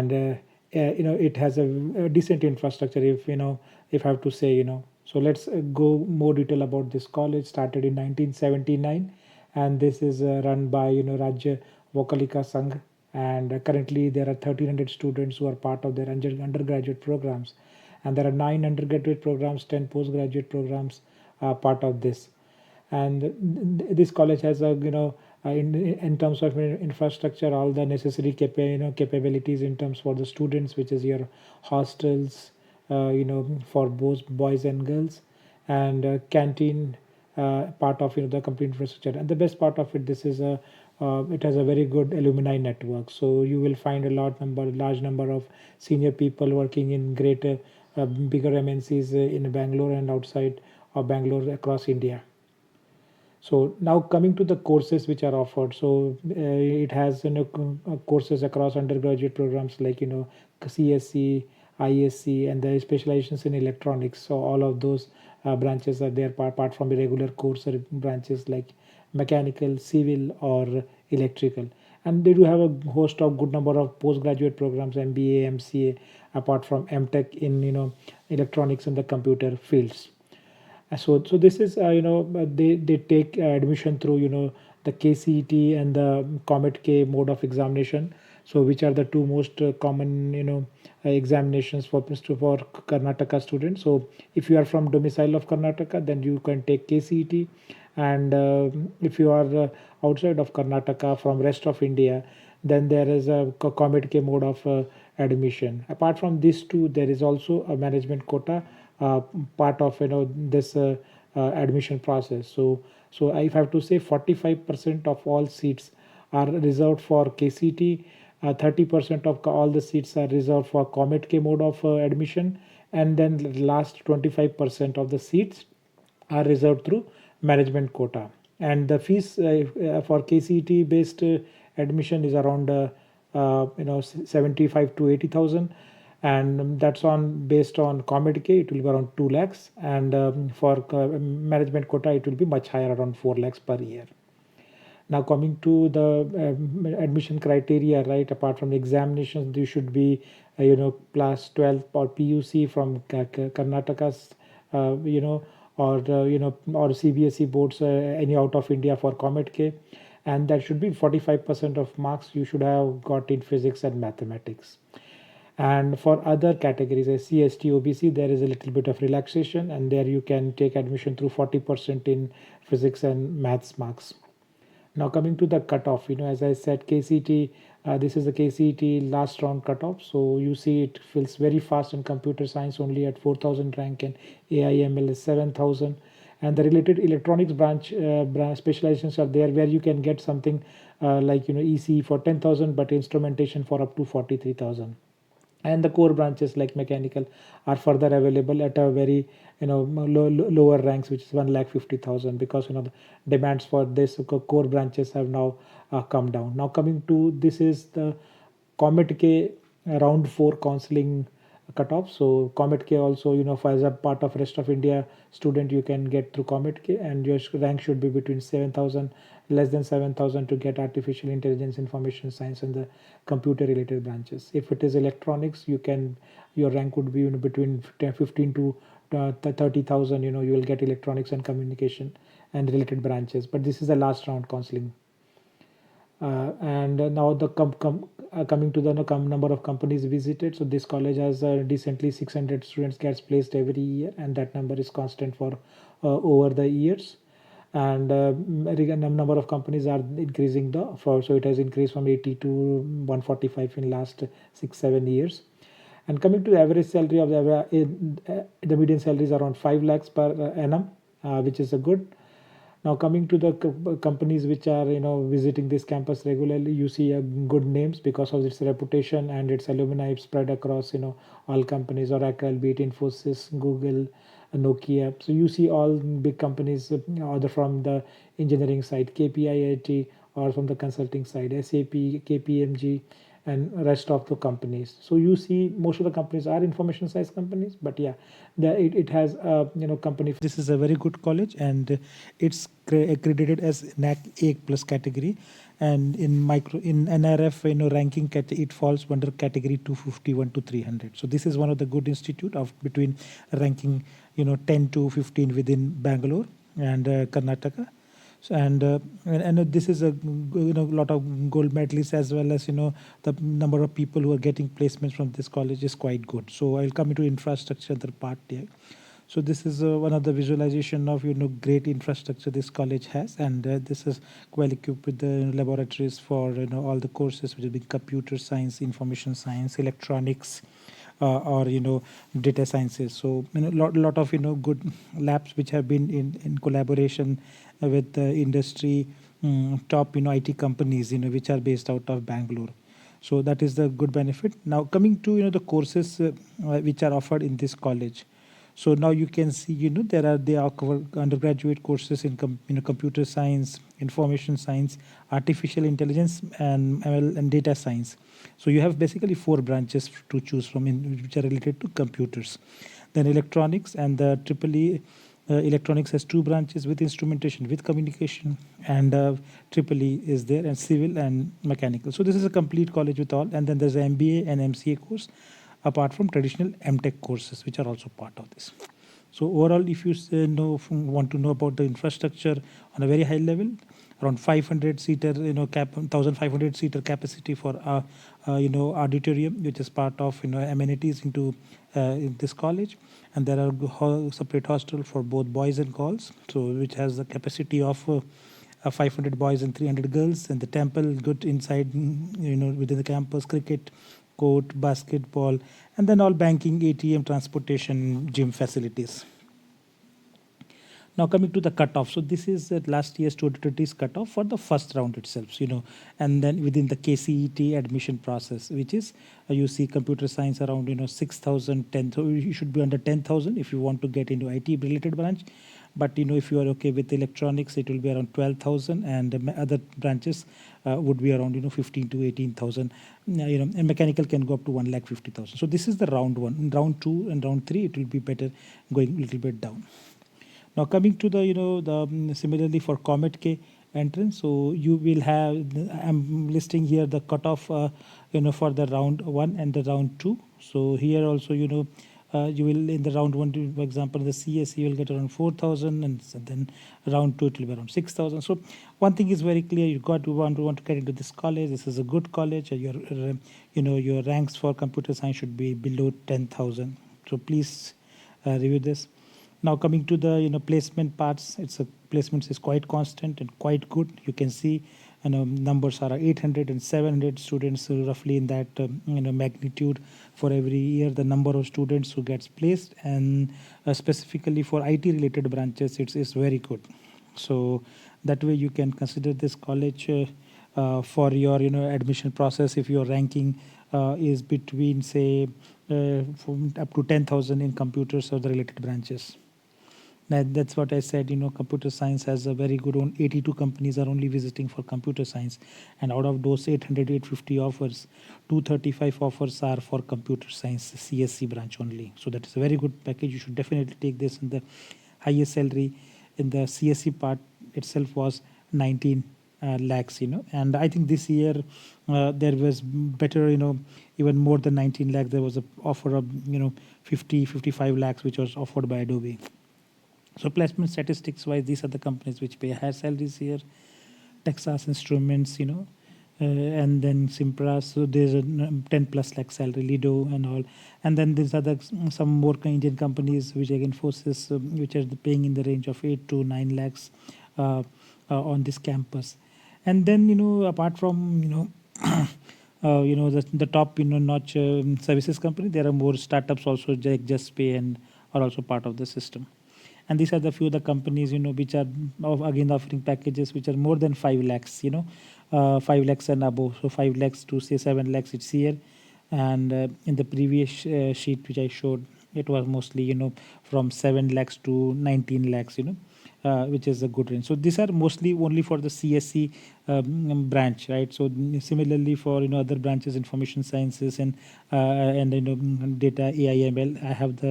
and it has a decent infrastructure, if I have to say. So let's go more detail about this college. Started in 1979, and this is run by Rajya Vokalika Sangh, and currently there are 1300 students who are part of their undergraduate programs, and there are 9 undergraduate programs, 10 postgraduate programs part of this. And this college has a in terms of infrastructure, all the necessary capabilities in terms for the students, which is your hostels, for both boys and girls, and canteen, part of the complete infrastructure. And the best part of it, this is a it has a very good alumni network, so you will find a large number of senior people working in greater bigger MNCs in Bangalore and outside of Bangalore across India. So now coming to the courses which are offered. So it has courses across undergraduate programs like CSC, ISC, and the specializations in electronics. So all of those branches are there apart from the regular course branches like mechanical, civil, or electrical. And they do have a host of good number of postgraduate programs, MBA, MCA, apart from mtech in electronics and the computer fields. So this is they take admission through the KCET and the comedk mode of examination. So which are the two most common examinations for Karnataka students. So if you are from domicile of Karnataka, then you can take KCET, and if you are outside of Karnataka from rest of India, then there is a comedk mode of admission. Apart from these two, there is also a management quota uh, part of this admission process. So if I have to say, 45% of all seats are reserved for KCT, 30% of all the seats are reserved for comedk mode of admission, and then the last 25% of the seats are reserved through management quota. And the fees for KCET based admission is around 75 to 80,000, and that's on based on comedk it will be around 2 lakhs, and for management quota it will be much higher, around 4 lakhs per year. Now coming to the admission criteria, right? Apart from the examinations, you should be class 12 or PUC from Karnataka's, or or CBSE boards, any out of India for comedk, and that should be 45% of marks you should have got in physics and mathematics. And for other categories as CST, OBC, there is a little bit of relaxation, and there you can take admission through 40% in physics and maths marks. Now coming to the cutoff, as I said, KCT, this is the KCT last round cutoff. So you see it fills very fast in computer science, only at 4,000 rank, and AIML is 7,000. And the related electronics branch specializations are there, where you can get something like ECE for 10,000, but instrumentation for up to 43,000. And the core branches like mechanical are further available at a very lower ranks, which is 1,50,000, because the demands for this core branches have now come down. Now coming to, this is the comedk round 4 counseling cutoff. So comedk also, for as a part of rest of India student, you can get through comedk, and your rank should be between 7,000, less than 7,000, to get artificial intelligence, information science, and the computer related branches. If it is electronics, your rank would be between 15 to 30,000. You will get electronics and communication and related branches. But this is the last round counseling. And now the coming to the number of companies visited. So this college has decently 600 students gets placed every year, and that number is constant for over the years. And number of companies are increasing so it has increased from 80 to 145 in last 6-7 years. And coming to the average salary of the median salary is around 5 lakhs per annum, which is a good. Now coming to the companies which are visiting this campus regularly, you see good names because of its reputation and its alumni spread across all companies: Oracle, be it Infosys, Google, Nokia. So you see all big companies, either from the engineering side, KPIT, or from the consulting side, SAP, KPMG, and rest of the companies. So you see most of the companies are information science companies, but yeah, it has company. This is a very good college, and it's accredited as NAC A plus category, and in NRF ranking it falls under category 251 to 300. So this is one of the good institute of between ranking 10 to 15 within Bangalore and Karnataka. So, and this is a lot of gold medalists, as well as the number of people who are getting placements from this college is quite good. So I'll come into infrastructure, the part here. So this is one of the visualization of great infrastructure this college has, and this is well equipped with the laboratories for all the courses, which will be computer science, information science, electronics, or data sciences. So lot of good labs which have been in collaboration with the industry, top IT companies which are based out of Bangalore. So that is the good benefit. Now coming to the courses which are offered in this college. So now you can see there are undergraduate courses in computer science, information science, artificial intelligence, and ML and data science. So you have basically 4 branches to choose from which are related to computers. Then electronics, and the triple electronics has 2 branches with instrumentation, with communication, and triple E is there, and civil and mechanical. So this is a complete college with all, and then there's an MBA and MCA course, apart from traditional mtech courses which are also part of this. So overall, if you want to know about the infrastructure on a very high level, around 500 seater 1500 seater capacity for auditorium, which is part of amenities into in this college. And there are separate hostel for both boys and girls, so which has the capacity of 500 boys and 300 girls. And the temple good inside within the campus, cricket court, basketball, and then all banking, ATM, transportation, gym facilities. Now coming to the cutoff. So this is last year's 2020's cutoff for the first round itself, and then within the KCET admission process, which is you see computer science around 6,000, 10. So you should be under 10,000 if you want to get into IT related branch. But if you are okay with electronics, it will be around 12,000, and other branches would be around 15 to 18,000. And mechanical can go up to 1,50,000. So this is the round 1. In round 2 and round 3, it will be better going a little bit down. Now coming to the similarly for comedk entrance, so you will have I'm listing here the cutoff for the round 1 and the round 2. So here also you will in the round 1, for example, the CS you will get around 4,000, and then round 2 it will be around 6,000. So one thing is very clear: you want to get into this college. This is a good college. Your ranks for computer science should be below 10,000. So please review this. Now coming to the placement parts, placements is quite constant and quite good. You can see numbers are 800 and 700 students, roughly in that magnitude for every year. The number of students who gets placed, and specifically for IT related branches, it's very good. So that way you can consider this college for your admission process if your ranking is between say up to 10,000 in computers or the related branches. That's what I said. Computer science has a very good one. 82 companies are only visiting for computer science, and out of those 800, 850 offers, 235 offers are for computer science CSC branch only. So that is a very good package. You should definitely take this. And the highest salary in the CSC part itself was 19 lakhs. And I think this year there was better. Even more than 19 lakhs. There was an offer of 50, 55 lakhs, which was offered by Adobe. So placement statistics wise, these are the companies which pay higher salaries here. Texas Instruments, and then Simpras. So there's a 10 plus lakh salary, Lido and all. And then these are some more Indian companies which again forces which are paying in the range of 8 to 9 lakhs on this campus. And then apart from the top notch services company, there are more startups also, like Just Pay, and are also part of the system. And these are the few of the companies which are again offering packages which are more than 5 lakhs 5 lakhs and above. So 5 lakhs to say 7 lakhs it's here. And in the previous sheet which I showed, it was mostly from 7 lakhs to 19 lakhs which is a good range. So these are mostly only for the CSC branch, right? So similarly for other branches, information sciences and data AI ML, I have the